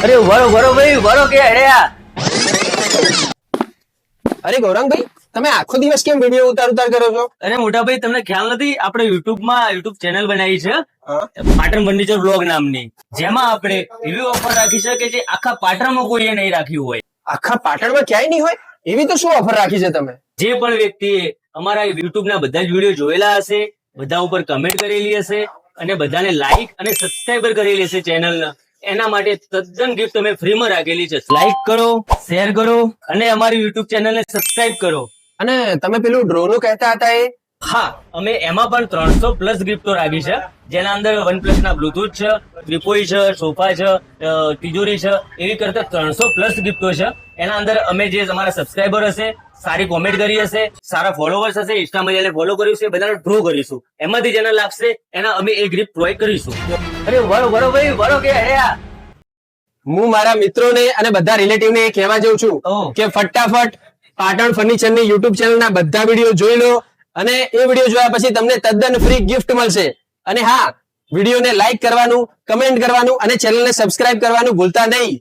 અરે વરો ભાઈ વરો કે અડ્યા. અરે ગૌરંગભાઈ, તમે આખો દિવસ કેમ વિડીયો ઉતાર કરો છો? અરે મોટા ભાઈ, તમને ખ્યાલ નથી? આપણે યુટ્યુબ ચેનલ બનાવી છે, પાટણ ફર્નિચર બ્લોગ નામની, જેમાં આપણે એવી ઓફર રાખી છે કે જે આખા પાટણમાં કોઈએ નહીં રાખ્યું હોય. આખા પાટણમાં ક્યાંય નહીં હોય એવી તો શું ઓફર રાખી છે તમે? જે પણ વ્યક્તિએ અમારા યુટ્યુબ ના બધા જ વિડીયો જોયેલા હશે, બધા ઉપર કમેન્ટ કરેલી હશે અને બધાને લાઈક અને સબસ્ક્રાઈબર કરેલી હશે ચેનલ, એના માટે તદ્દન ગિફ્ટ અમે ફ્રીમાં રાખેલી છે. લાઈક કરો, શેર કરો અને અમારી યુટ્યુબ ચેનલને સબસ્ક્રાઈબ કરો. અને તમે પેલું ડ્રો નું કહેતા હતા એ? હા, અમે એમાં પણ 300+ ગિફ્ટો રાખી છે, જેના અંદર OnePlus ના બ્લુટૂથ છે, ત્રિપોઈ છે, સોફા છે, તિજોરી છે, એવી કરતા 300+ ગિફ્ટો છે. એના અંદર અમે જે તમારા સબસ્ક્રાઈબર હશે, સારી કોમેન્ટ કરી હશે, સારા ફોલોવર્સ હશે, ઇન્સ્ટામાં જેને ફોલો કર્યું છે, બધાને ડ્રો કરીશું. એમાંથી જેને લાગશે એના અમે એ ગિફ્ટ પ્રોવાઈડ કરીશું. અરે વરો ભાઈ વરો કે અડ્યા. હું મારા મિત્રોને અને બધા રિલેટિવને એ કહેવા જાઉં છું કે ફટાફટ પાટણ ફર્નિચરની યુટ્યુબ ચેનલના બધા વિડીયો જોઈ લો, અને એ વિડીયો જોયા પછી તમને તદ્દન ફ્રી ગિફ્ટ મળશે. અને હા, વિડીયોને લાઈક કરવાનું, કમેન્ટ કરવાનું અને ચેનલને સબસ્ક્રાઇબ કરવાનું ભૂલતા નહીં.